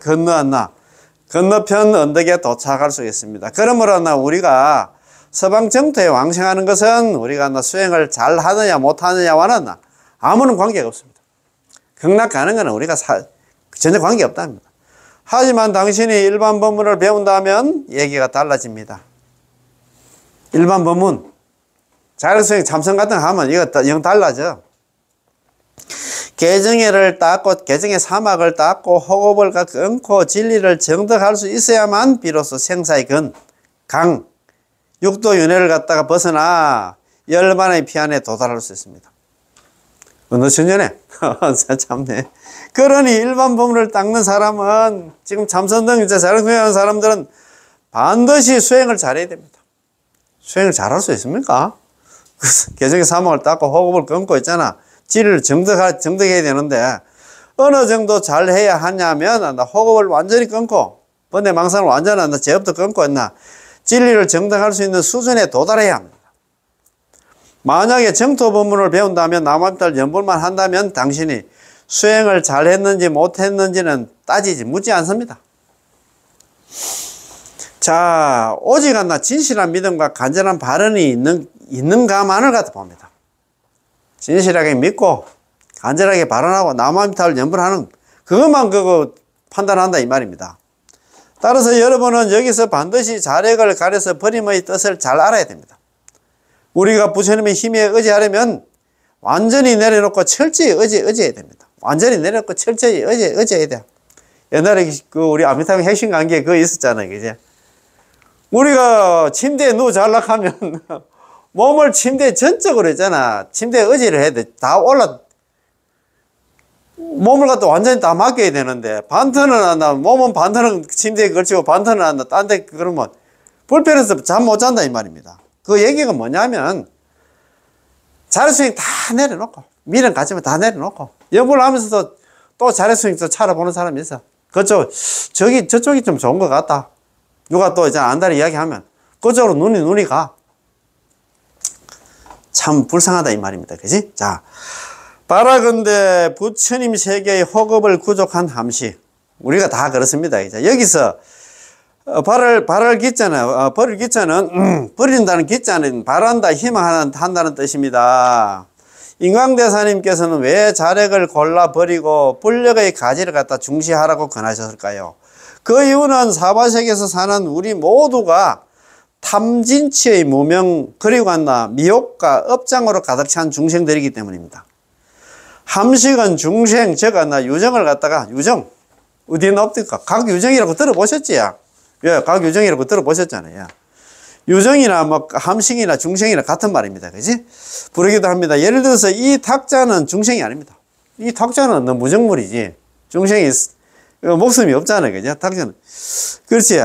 건너편 언덕에 도착할 수 있습니다. 그러므로 우리가 서방 정토에 왕생하는 것은 우리가 수행을 잘 하느냐 못하느냐와는 아무런 관계가 없습니다. 극락 가는 것은 우리가 전혀 관계 없답니다. 하지만 당신이 일반 법문을 배운다면 얘기가 달라집니다. 일반 법문 자력수행 참선 같은 거 하면 이거 영 달라져. 개정회를 닦고 개정의 사막을 닦고 호흡을 끊고 진리를 정득할 수 있어야만 비로소 생사의 강 육도윤회를 갖다가 벗어나 열반의 피안에 도달할 수 있습니다. 어느 천년에 참네. 그러니 일반 법문을 닦는 사람은 지금 참선 등 이제 자력수행하는 사람들은 반드시 수행을 잘해야 됩니다. 수행을 잘할 수 있습니까? 개정의 사막을 닦고 호흡을 끊고 있잖아. 진리를 정득해야 되는데 어느 정도 잘 해야 하냐면 호흡을 완전히 끊고 번뇌망상을 완전히 제업도 끊고 있나 진리를 정득할 수 있는 수준에 도달해야 합니다. 만약에 정토 법문을 배운다면 남아미타불 연불만 한다면 당신이 수행을 잘했는지 못했는지는 묻지 않습니다. 자, 오직 진실한 믿음과 간절한 발언이 있는가만을 갖다 봅니다. 진실하게 믿고 간절하게 발언하고 남아미타불 연불하는 그것만 판단한다 이 말입니다. 따라서 여러분은 여기서 반드시 자력을 가려서 버림의 뜻을 잘 알아야 됩니다. 우리가 부처님의 힘에 의지하려면 완전히 내려놓고 철저히 의지해야 됩니다. 완전히 내려놓고 철저히 의지해야 돼요. 옛날에 우리 아미타불 핵심 관계 그거 있었잖아요. 그죠? 우리가 침대에 누워 잘라고 하면 몸을 침대에 전적으로 했잖아. 침대에 의지를 해야 돼. 다 몸을 갖다 완전히 다 맡겨야 되는데, 반턴을 한다. 몸은 반턴은 침대에 걸치고 반턴을 한다. 딴 데 그러면 불편해서 잠 못 잔다 이 말입니다. 그 얘기가 뭐냐면 자율스윙 다 내려놓고 미련 가지면 다 내려놓고 연구를 하면서도 또 자율스윙 또 찾아보는 사람이 있어. 저쪽이 좀 좋은 것 같다. 누가 또 이제 안다리 이야기하면 그쪽으로 눈이 가. 참 불쌍하다 이 말입니다. 그지? 자, 바라건대 부처님 세계의 호급을 구족한 함시. 우리가 다 그렇습니다. 이제 여기서 발을 기자는 버릴 기자는 버린다는 기자는 바란다 희망한다는 뜻입니다. 인광대사님께서는 왜 자력을 골라 버리고 불력의 가지를 갖다 중시하라고 권하셨을까요? 그 이유는 사바세계에서 사는 우리 모두가 탐진치의 무명 그리고 미혹과 업장으로 가득 찬 중생들이기 때문입니다. 함식은 중생 즉 유정을 갖다가 유정 어디에 나옵니까? 각유정이라고 들어보셨지? 예, 각유정이라고 들어보셨잖아요. 유정이나 함식이나 중생이나 같은 말입니다. 그지? 부르기도 합니다. 예를 들어서 이 탁자는 중생이 아닙니다. 이 탁자는 무정물이지. 중생이 목숨이 없잖아요. 그죠? 탁자는. 그렇지?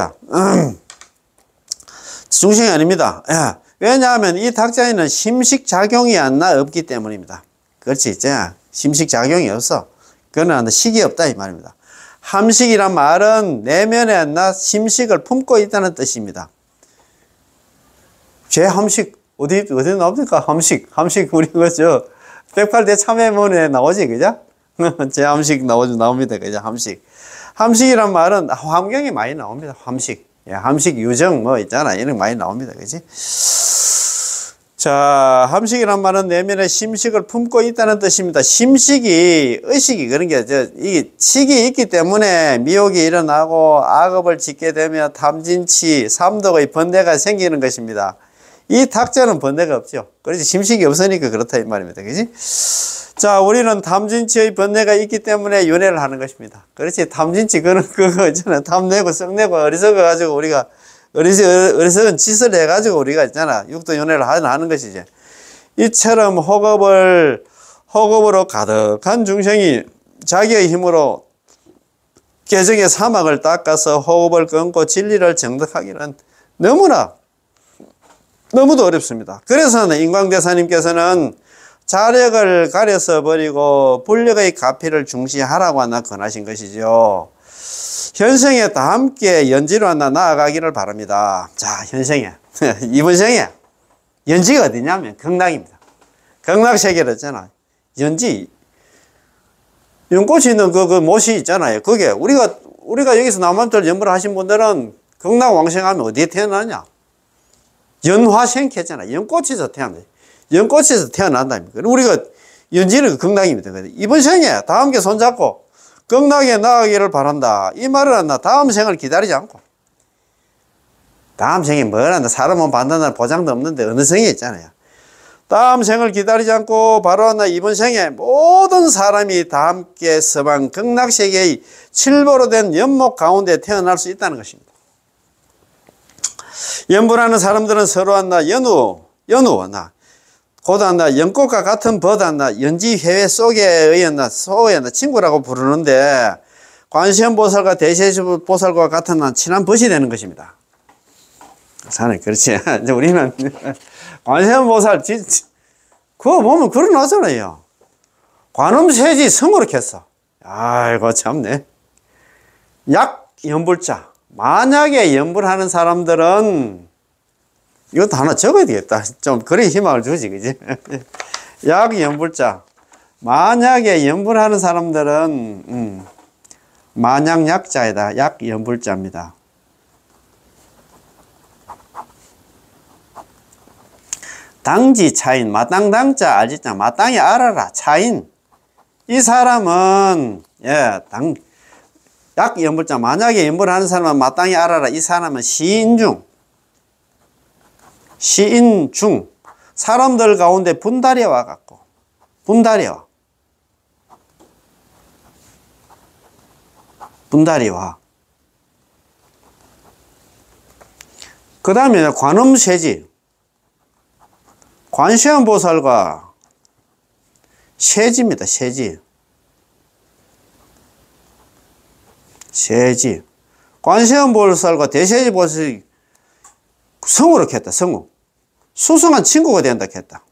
중생이 아닙니다. 예. 왜냐하면 이 탁자에는 심식작용이 없기 때문입니다. 그렇지? 이제 심식작용이 없어. 그거는 식이 없다 이 말입니다. 함식이란 말은 내면에 심식을 품고 있다는 뜻입니다. 제 함식 어디 나옵니까? 함식 우리 그죠? 108대 참회문에 나오지 그죠? 제 함식 나옵니다. 그죠? 함식이란 말은 환경에 많이 나옵니다. 함식 유정 있잖아. 이런 많이 나옵니다. 그지? 자, 함식이란 말은 내면에 심식을 품고 있다는 뜻입니다. 심식이, 의식이 그런 게, 이게 식이 있기 때문에 미혹이 일어나고 악업을 짓게 되면 탐진치, 삼독의 번뇌가 생기는 것입니다. 이 탁자는 번뇌가 없죠. 그렇지. 심식이 없으니까 그렇다 이 말입니다. 그지? 자, 우리는 탐진치의 번뇌가 있기 때문에 윤회를 하는 것입니다. 그렇지. 탐진치, 그거 있잖아. 탐내고 썩내고 어리석어가지고 우리가 어리석은 짓을 해가지고 우리가 있잖아. 육도윤회를 하는 것이지. 이처럼 허겁으로 가득한 중생이 자기의 힘으로 개정의 사막을 닦아서 호흡을 끊고 진리를 정득하기는 너무도 어렵습니다. 그래서 인광대사님께서는 자력을 가려서 버리고 불력의 가피를 중시하라고 권하신 것이죠. 현생에 다 함께 연지로 나아가기를 바랍니다. 자, 현생에 이번 생에 연지가 어디냐면 극락입니다. 극락세계를 있잖아. 연지 연꽃이 있는 그 못이 있잖아요. 그게 우리가 여기서 남한들 연불을 하신 분들은 극락 왕생하면 어디에 태어나냐? 연화생캐잖아. 연꽃에서 태어나요. 연꽃에서 태어난다니까. 우리가 연지는 극락입니다. 이번 생에 다 함께 손잡고 극락에 나가기를 바란다. 이 말은 다음 생을 기다리지 않고. 다음 생이 뭘 한다. 사람은 받는다는 보장도 없는데 어느 생에 있잖아요. 다음 생을 기다리지 않고 바로 이번 생에 모든 사람이 다 함께 서방 극락세계의 칠보로 된 연목 가운데 태어날 수 있다는 것입니다. 연불하는 사람들은 서로 고다 연꽃과 같은 연지회회 속에 친구라고 부르는데 관세음보살과 대세보살과 같은 친한 벗이 되는 것입니다. 그렇지. 우리는 관세음보살 그거 보면 그러나잖아요. 관음세지 성으로 켰어. 아이고 참네. 연불자. 만약에 연불하는 사람들은 이것도 하나 적어야 되겠다. 좀 그래 희망을 주지, 그지? 연불자. 만약에 연불하는 사람들은 만약약자이다. 연불자입니다. 당지 차인, 마땅당자 알지자. 마땅히 알아라. 차인. 이 사람은 약연불자. 만약에 연불하는 사람은 마땅히 알아라. 이 사람은 시인 중 사람들 가운데 분다리와 같고, 분다리와 그 다음에 관음세지. 관세음보살과 세지입니다. 세지. 관세음보살과 대세지보살이 성으로 했다. 성우. 수승한 친구가 된다 했다.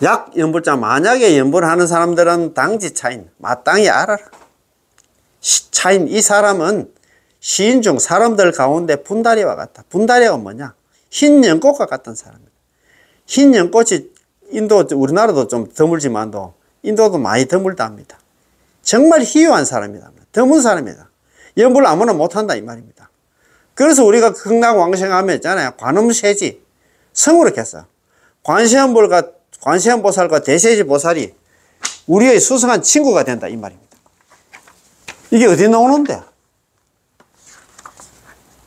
약연불자. 만약에 연불하는 사람들은 당지 차인, 마땅히 알아라. 차인. 이 사람은 시인 중 사람들 가운데 분다리와 같다. 분다리가 뭐냐? 흰 연꽃과 같은 사람이다. 흰 연꽃이 인도, 우리나라도 좀 드물지만도 인도도 많이 드물답니다. 정말 희유한 사람이다. 드문 사람이다. 연불 아무나 못한다 이 말입니다. 그래서 우리가 극락왕생하면 있잖아요. 관음세지 성으로 했어. 관세음보살과 대세지보살이 우리의 수승한 친구가 된다 이 말입니다. 이게 어디 나오는데?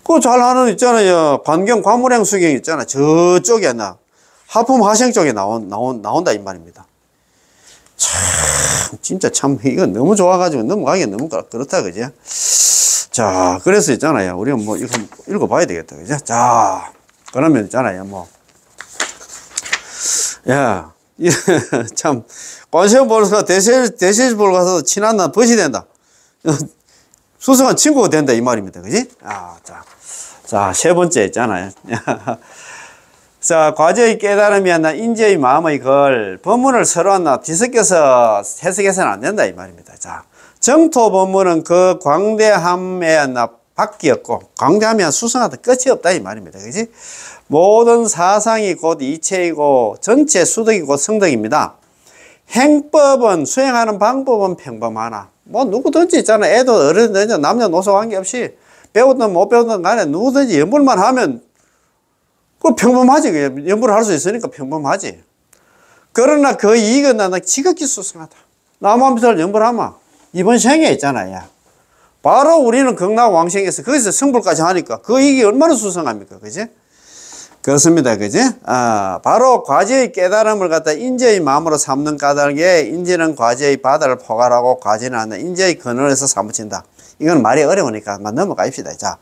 그 잘하는 있잖아요. 관경 관무량수경 있잖아. 저쪽에 하품 하생 쪽에 나온다 이 말입니다. 참 진짜 참 이거 너무 좋아가지고 넘어가기 너무 그렇다 그죠? 자, 그래서 있잖아요. 우리가 뭐 이거 읽어봐야 되겠다 그죠? 자, 그러면 있잖아요. 뭐 야, 참 관세음보살과 대세지보살 가서 친한 날 벗이 된다. 수승한 친구가 된다 이 말입니다. 그지? 자, 세 번째 있잖아요. 자, 과제의 깨달음이었나 인재의 마음의 걸 법문을 서로 뒤섞여서 해석해서는 안 된다 이 말입니다. 자, 정토 법문은 그 광대함에 밖이 없고, 광대함이 수승하다 끝이 없다 이 말입니다. 그지? 모든 사상이 곧 이체이고 전체 수덕이 곧 성덕입니다. 행법은 수행하는 방법은 평범하나 뭐 누구든지 있잖아. 애도 어른든지 남녀노소 관계없이 배우든 못 배우든 간에 누구든지 연불만 하면 그 평범하지. 연불을 할 수 있으니까 평범하지. 그러나 그 이익은 나는 지극히 수승하다. 남한비설 연불하면 이번 생에 있잖아요. 바로 우리는 극락왕생에서 거기서 성불까지 하니까 그 이익이 얼마나 수승합니까? 그지? 그렇습니다. 그지? 바로 과제의 깨달음을 갖다 인재의 마음으로 삼는 까닭에 인재는 과제의 바다를 포괄하고 과제는 하는 인재의 근원에서 사무친다. 이건 말이 어려우니까 넘어가입시다. 자,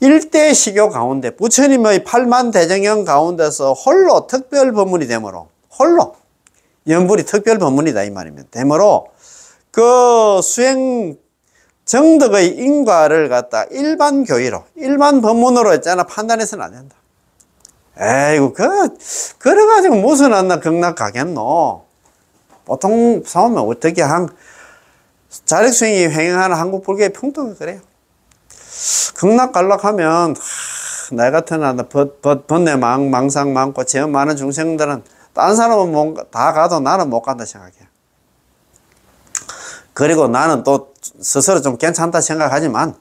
일대 시교 가운데 부처님의 8만 대정령 가운데서 홀로 특별 법문이 되므로 홀로 연불이 특별 법문이다 이 말입니다. 되므로 그 수행 정덕의 인과를 갖다 일반 교의로 일반 법문으로 했잖아 판단해서는 안 된다. 에이구 그래가지고 무슨 안나 극락 가겠노. 보통 사오면 어떻게 자력수행이 횡행하는 한국 불교의 풍토가 그래요. 극락 갈락하면 나 같은 번뇌 망상 많고 죄업 많은 중생들은 딴 사람은 다 가도 나는 못 간다 생각해. 그리고 나는 또 스스로 좀 괜찮다 생각하지만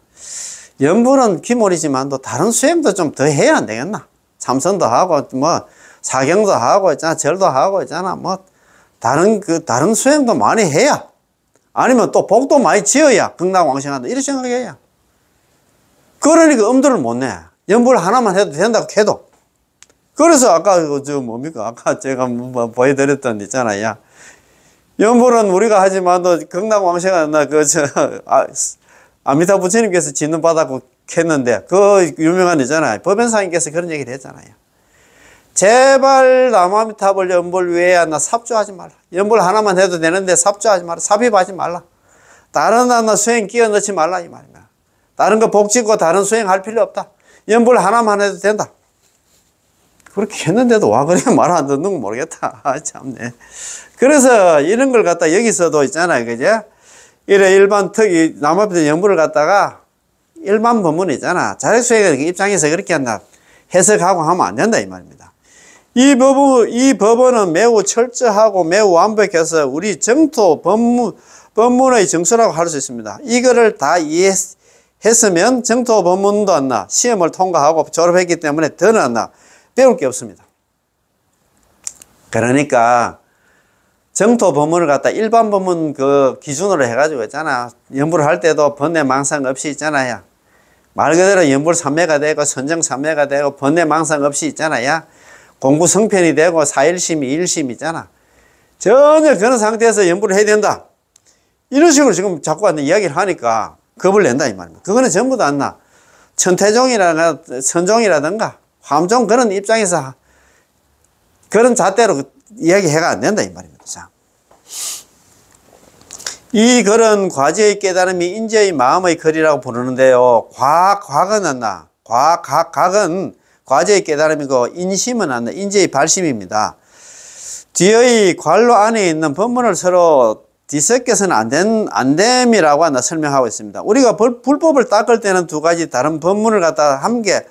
연불은 기몰이지만도 다른 수행도 좀 더 해야 안 되겠나? 참선도 하고 뭐 사경도 하고 있잖아. 절도 하고 있잖아. 뭐 다른 수행도 많이 해야, 아니면 또 복도 많이 지어야 극락왕생한다 이렇게 생각해야. 그러니까 엄두를 못 내. 연불 하나만 해도 된다고 해도. 그래서 아까 뭡니까? 아까 제가 뭐 보여드렸던 데 있잖아요. 연불은 우리가 하지만도 극락왕생한다 아미타 부처님께서 진능 받았고 했는데 그 유명한 데잖아요. 법연사님께서 그런 얘기를 했잖아요. 제발 남아미탑을 연불 외에 삽주하지 말라. 연불 하나만 해도 되는데 삽주하지 말라. 삽입하지 말라. 다른 수행 끼워 넣지 말라 이 말입니다. 다른 거 복짓고 다른 수행할 필요 없다. 연불 하나만 해도 된다. 그렇게 했는데도 와 그래 말 안 듣는 거 모르겠다. 참네. 그래서 이런 걸 갖다 여기서도 있잖아요. 그죠? 이래 일반 남아미탑 연불을 갖다가 일반 법문 있잖아. 자력수행 입장에서 그렇게 해석하고 하면 안 된다 이 말입니다. 이 법원은 매우 철저하고 매우 완벽해서 우리 정토 법문의 정수라고 할 수 있습니다. 이거를 다 이해했으면 정토 법문도 시험을 통과하고 졸업했기 때문에 더는 배울 게 없습니다. 그러니까 정토 법문을 갖다 일반 법문 그 기준으로 해가지고 있잖아. 연불을 할 때도 번뇌 망상 없이 있잖아요. 말 그대로 연불 삼매가 되고 선정 삼매가 되고 번뇌 망상 없이 있잖아요. 공부 성편이 되고 사일심, 이일심 있잖아. 전혀 그런 상태에서 연불을 해야 된다. 이런 식으로 지금 자꾸 이야기를 하니까 겁을 낸다 이 말입니다. 그거는 전부 다 안 나. 천태종이라든가 선종이라든가 화엄종 그런 입장에서 그런 잣대로 이야기해가 안 된다 이 말입니다. 자, 이 글은 과지의 깨달음이 인재의 마음의 글이라고 부르는데요. 과학은 안 나. 과학은 과지의 깨달음이고 인심은 안 나. 인재의 발심입니다. 뒤의 관로 안에 있는 법문을 서로 뒤섞여서는 안 됨이라고 하나 설명하고 있습니다. 우리가 불법을 닦을 때는 두 가지 다른 법문을 갖다가 함께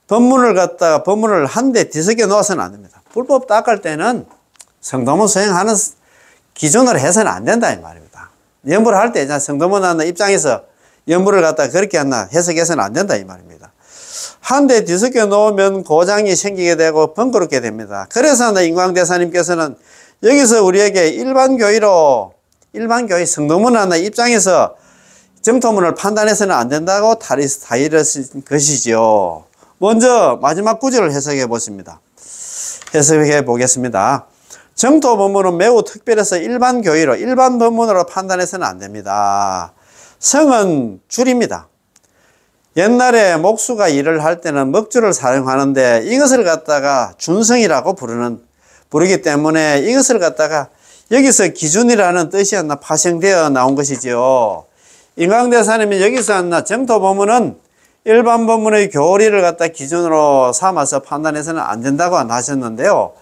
법문을 한데 뒤섞여 놓아서는 안 됩니다. 불법 닦을 때는 성도문 수행하는 기준으로 해서는 안 된다 이 말입니다. 연불을 할 때 성도문 하는 입장에서 연불을 갖다가 그렇게 하나 해석해서는 안 된다 이 말입니다. 한데 뒤섞여 놓으면 고장이 생기게 되고 번거롭게 됩니다. 그래서 인광대사님께서는 여기서 우리에게 일반 교의 성도문 하나 입장에서 정토문을 판단해서는 안 된다고 다이르신 것이죠. 먼저 마지막 구절을 해석해 보겠습니다. 정토 법문은 매우 특별해서 일반 교의로 일반 법문으로 판단해서는 안 됩니다. 성은 줄입니다. 옛날에 목수가 일을 할 때는 먹줄을 사용하는데 이것을 갖다가 준성이라고 부르기 때문에 이것을 갖다가 여기서 기준이라는 뜻이 파생되어 나온 것이죠. 인광대사님이 여기서 정토 법문은 일반 법문의 교리를 갖다 기준으로 삼아서 판단해서는 안 된다고 하셨는데요.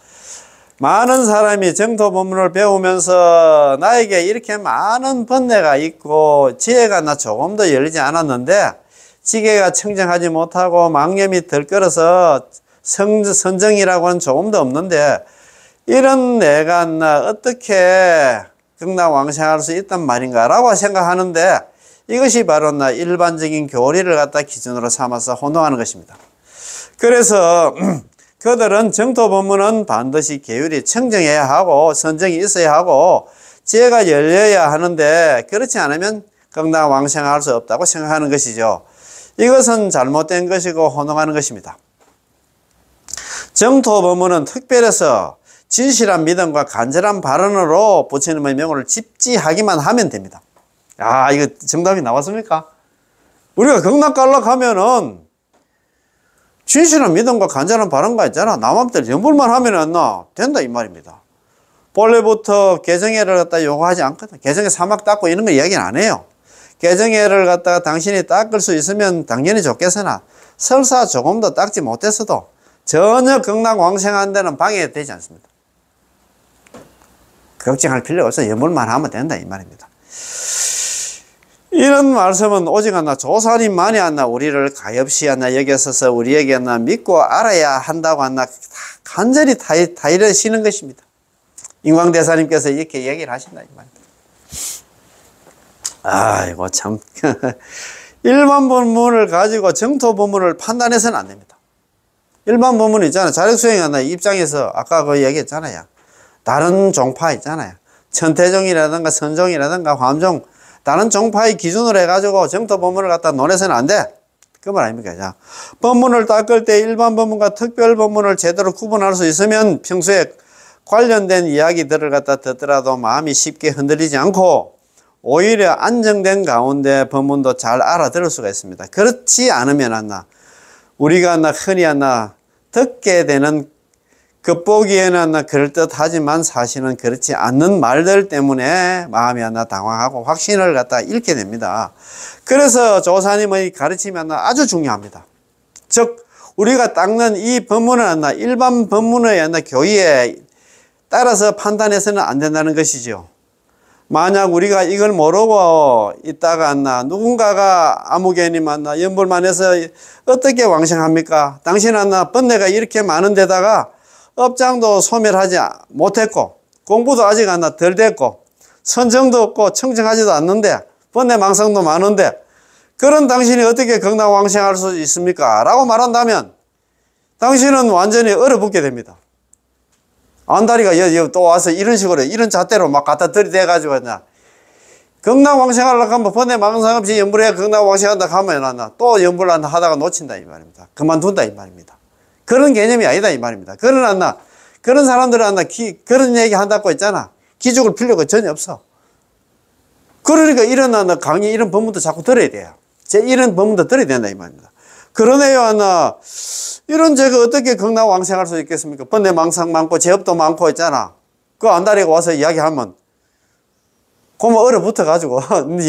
많은 사람이 정토 법문을 배우면서 나에게 이렇게 많은 번뇌가 있고 지혜가 조금도 열리지 않았는데 지혜가 청정하지 못하고 망념이 들끓어서 선정이라고는 조금도 없는데 이런 내가 어떻게 극락왕생할 수 있단 말인가 라고 생각하는데 이것이 바로 일반적인 교리를 갖다 기준으로 삼아서 혼동하는 것입니다. 그래서 그들은 정토 법문은 반드시 계율이 청정해야 하고 선정이 있어야 하고 지혜가 열려야 하는데 그렇지 않으면 극락왕생할 수 없다고 생각하는 것이죠. 이것은 잘못된 것이고 혼동하는 것입니다. 정토 법문은 특별해서 진실한 믿음과 간절한 발언으로 부처님의 명호를 집지하기만 하면 됩니다. 야, 이거 정답이 나왔습니까? 우리가 극락갈락하면은 진실한 믿음과 간절한 발언가 있잖아. 남한테 연불만 하면 안 나. 된다 이 말입니다. 본래부터 개정회를 갖다 요구하지 않거든. 개정회 사막 닦고 이런 거 이야기는 안 해요. 개정회를 갖다가 당신이 닦을 수 있으면 당연히 좋겠으나 설사 조금도 닦지 못했어도 전혀 극락왕생하는 데는 방해되지 않습니다. 걱정할 필요 없어. 연불만 하면 된다 이 말입니다. 이런 말씀은 오직 조사님만이 우리를 가엾이 여겨서서 우리에게 믿고 알아야 한다고 간절히 다이르시는 것입니다. 인광대사님께서 이렇게 얘기를 하신다 이 말입니다. 아이고 참 일반 법문을 가지고 정토 법문을 판단해서는 안 됩니다. 일반 법문 있잖아요. 자력수행하는 입장에서 아까 그 얘기했잖아요. 다른 종파 있잖아요. 천태종이라든가 선종이라든가 화엄종 다른 종파의 기준으로 해가지고 정토 법문을 갖다 논해서는 안 돼. 그 말 아닙니까? 자, 법문을 닦을 때 일반 법문과 특별 법문을 제대로 구분할 수 있으면 평소에 관련된 이야기들을 갖다 듣더라도 마음이 쉽게 흔들리지 않고 오히려 안정된 가운데 법문도 잘 알아들을 수가 있습니다. 그렇지 않으면 우리가 흔히 듣게 되는 겉보기에는 그럴듯하지만 사실은 그렇지 않는 말들 때문에 마음이 당황하고 확신을 갖다 잃게 됩니다. 그래서 조사님의 가르침이 아주 중요합니다. 즉 우리가 닦는 이 법문은 일반 법문의 교의에 따라서 판단해서는 안 된다는 것이죠. 만약 우리가 이걸 모르고 있다가 누군가가 아무개님 연불만 해서 어떻게 왕생합니까? 당신은 번뇌가 이렇게 많은데다가 업장도 소멸하지 못했고 공부도 아직 덜 됐고 선정도 없고 청정하지도 않는데 번뇌 망상도 많은데 그런 당신이 어떻게 극락왕생할 수 있습니까? 라고 말한다면 당신은 완전히 얼어붙게 됩니다. 안다리가 또 와서 이런 식으로, 이런 잣대로 막 갖다 들이대가지고, 극락왕생하려고 하면 번뇌 망상 없이 연불해 극락왕생한다 하면 또 연불 한다 하다가 놓친다 이 말입니다. 그만둔다 이 말입니다. 그런 개념이 아니다 이 말입니다. 그런 사람들은 그런 얘기 한다고 했잖아. 기죽을 필요가 전혀 없어. 그러니까 이런 강의 이런 법문도 자꾸 들어야 돼요. 이런 법문도 들어야 된다 이 말입니다. 그러네요 이런 제가 어떻게 극락왕생할 수 있겠습니까? 번뇌 망상 많고 제업도 많고 있잖아. 그 안다리가 와서 이야기하면 그만 얼어붙어 가지고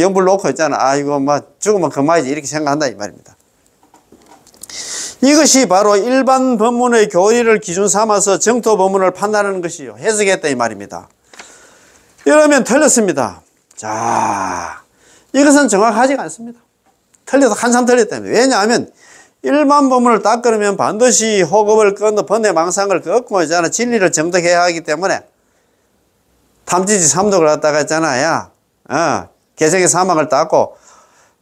연불 놓고 있잖아. 이거 죽으면 그만이지 이렇게 생각한다 이 말입니다. 이것이 바로 일반 법문의 교리를 기준 삼아서 정토 법문을 판단하는 것이요 해석했다 이 말입니다. 이러면 틀렸습니다. 자, 이것은 정확하지 않습니다. 틀려도 한참 틀렸답니다. 왜냐하면 일반 법문을 딱 그러면 반드시 호흡을 끊어 번뇌 망상을 꺾고 있잖아. 진리를 정득해야 하기 때문에 탐지지 삼독을 갖다가 했잖아. 개성의 사막을 닦고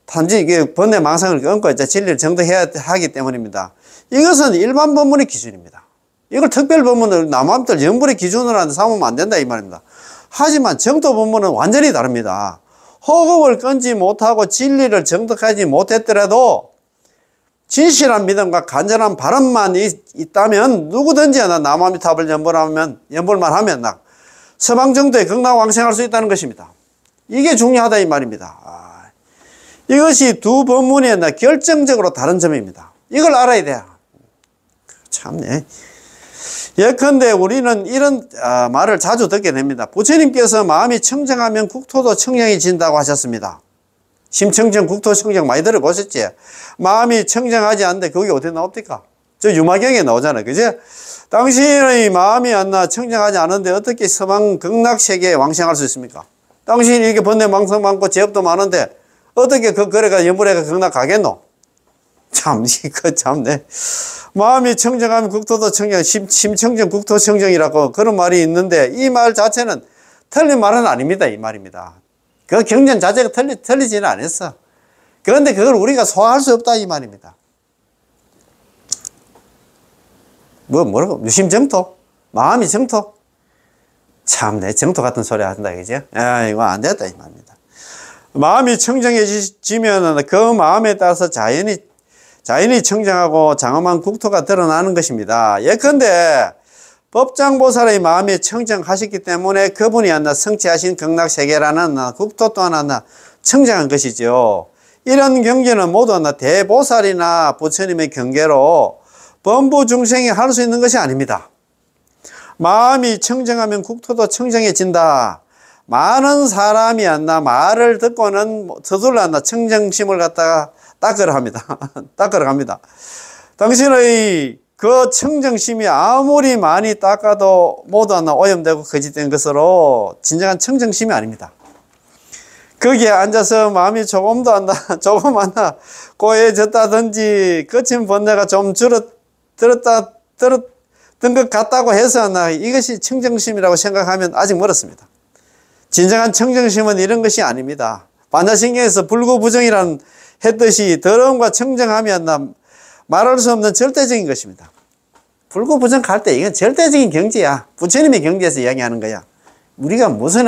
번뇌 망상을 끊고 이제 진리를 정득해야 하기 때문입니다. 이것은 일반 법문의 기준입니다. 이걸 특별 법문을 남함들 연불의 기준으로 삼으면 안 된다 이 말입니다. 하지만 정토 법문은 완전히 다릅니다. 호흡을 끊지 못하고 진리를 정득하지 못했더라도 진실한 믿음과 간절한 바람만 있다면 누구든지 남아미탑을 연불만 하면 서방 정도에 극락왕생할 수 있다는 것입니다. 이게 중요하다 이 말입니다. 이것이 두 법문의 결정적으로 다른 점입니다. 이걸 알아야 돼요. 참네. 예컨대 우리는 이런 말을 자주 듣게 됩니다. 부처님께서 마음이 청정하면 국토도 청정해진다고 하셨습니다. 심청정 국토청정 많이 들어보셨지? 마음이 청정하지 않는데 그게 어디 나옵니까? 저 유마경에 나오잖아요. 그죠? 당신의 마음이 청정하지 않은데 어떻게 서방 극락세계에 왕생할 수 있습니까? 당신이 이렇게 번뇌 망상 많고 제업도 많은데 어떻게 거래가 연불해가 극락 가겠노? 참네. 마음이 청정하면 국토도 청정, 심청정 국토청정이라고 그런 말이 있는데 이 말 자체는 틀린 말은 아닙니다. 이 말입니다. 그 경전 자체가 틀리지는 않았어. 그런데 그걸 우리가 소화할 수 없다 이 말입니다. 뭐라고? 유심정토? 마음이 정토? 참내 정토 같은 소리 한다 그죠? 이거 안 됐다 이 말입니다. 마음이 청정해지면 그 마음에 따라서 자연이 청정하고 장엄한 국토가 드러나는 것입니다. 예컨대 법장보살의 마음이 청정하셨기 때문에 그분이 성취하신 극락세계라는 국토 또한 청정한 것이죠. 이런 경계는 모두 대보살이나 부처님의 경계로 범부 중생이 할 수 있는 것이 아닙니다. 마음이 청정하면 국토도 청정해진다. 많은 사람이 말을 듣고는 서둘러 청정심을 갖다가 닦으러 갑니다. 당신의 그 청정심이 아무리 많이 닦아도 모두 오염되고 거짓된 것으로 진정한 청정심이 아닙니다. 거기에 앉아서 마음이 조금 고해졌다든지 거친 번뇌가 좀 들었던 것 같다고 해서 이것이 청정심이라고 생각하면 아직 멀었습니다. 진정한 청정심은 이런 것이 아닙니다. 반야신경에서 불구부정이라는 했듯이 더러움과 청정하면 말할 수 없는 절대적인 것입니다. 불구부정 갈 때 이건 절대적인 경지야. 부처님의 경지에서 이야기하는 거야. 우리가 무슨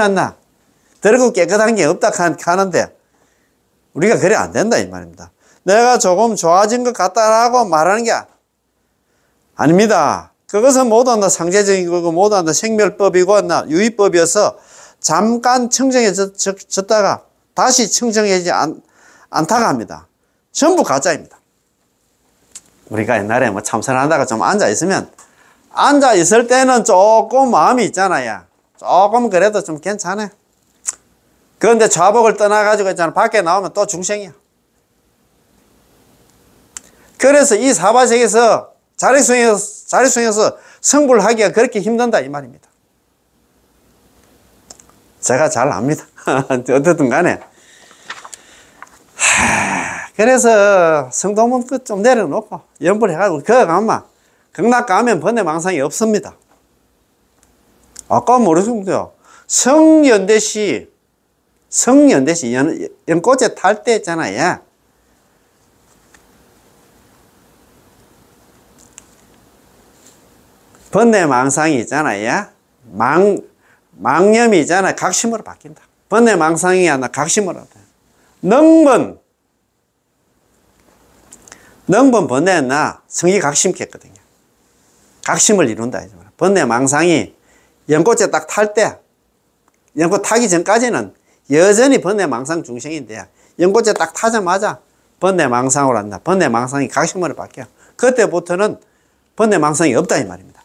더럽고 깨끗한 게 없다 하는데 우리가 그래 안 된다 이 말입니다. 내가 조금 좋아진 것 같다라고 말하는 게 아닙니다. 그것은 모두 상대적인 거고 모두 생멸법이고 유의법이어서 잠깐 청정해졌다가 다시 청정해지지 않다가 합니다. 전부 가짜입니다. 우리가 옛날에 참선하다가 좀 앉아있으면 앉아있을 때는 조금 마음이 있잖아요. 조금 그래도 좀 괜찮아. 그런데 좌복을 떠나가지고 있잖아. 밖에 나오면 또 중생이야. 그래서 이 사바세계에서 자리수행해서 성불하기가 그렇게 힘든다 이 말입니다. 제가 잘 압니다. 어떻든 간에. 그래서 성도문 좀 내려놓고 연불해가지고 그거 가면 극락 가면 번뇌 망상이 없습니다. 아까 모르셨죠? 성연대시 연꽃에 탈 때 있잖아요. 번뇌 망상이 있잖아요. 망념이 있잖아요. 각심으로 바뀐다. 번뇌 망상이 아니라 각심으로. 능번 번뇌나 성이 각심했거든요. 각심을 이룬다. 번뇌 망상이 연꽃에 딱 탈 때, 연꽃 타기 전까지는 여전히 번뇌 망상 중생인데, 연꽃에 딱 타자마자 번뇌 망상으로 한다. 번뇌 망상이 각심으로 바뀌어. 그때부터는 번뇌 망상이 없다 이 말입니다.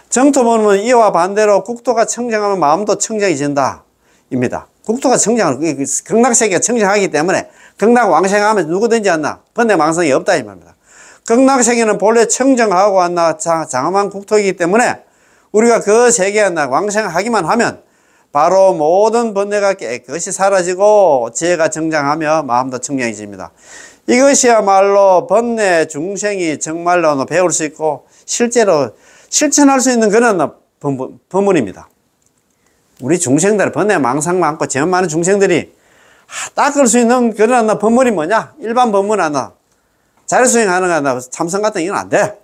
정토 보면 이와 반대로 국토가 청정하면 마음도 청정해진다 입니다. 국토가 청정하고 극락세계가 청정하기 때문에 극락왕생하면 누구든지 한나 번뇌 망상이 없다 이 말입니다. 극락세계는 본래 청정하고 한나 장엄한 국토이기 때문에 우리가 그 세계에 한나 왕생하기만 하면 바로 모든 번뇌가 깨끗이 사라지고 지혜가 정장하며 마음도 청정해집니다. 이것이야말로 번뇌 중생이 정말로 배울 수 있고 실제로 실천할 수 있는 그런 법문입니다. 우리 중생들 번뇌 망상 많고 죄 많은 중생들이 닦을 수 있는 그런 법문이 뭐냐? 일반 법문 하나 자율수행하는 거 하나 참선 같은 이건 안 돼.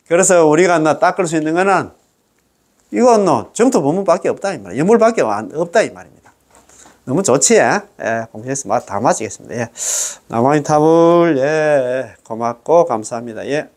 그래서 우리가 닦을 수 있는 거는 이건 정토 법문밖에 없다 이 말이야. 연물밖에 없다 이 말입니다. 너무 좋지? 예, 공부해서 다 마치겠습니다. 예. 남아인 탑을 예, 고맙고 감사합니다. 예.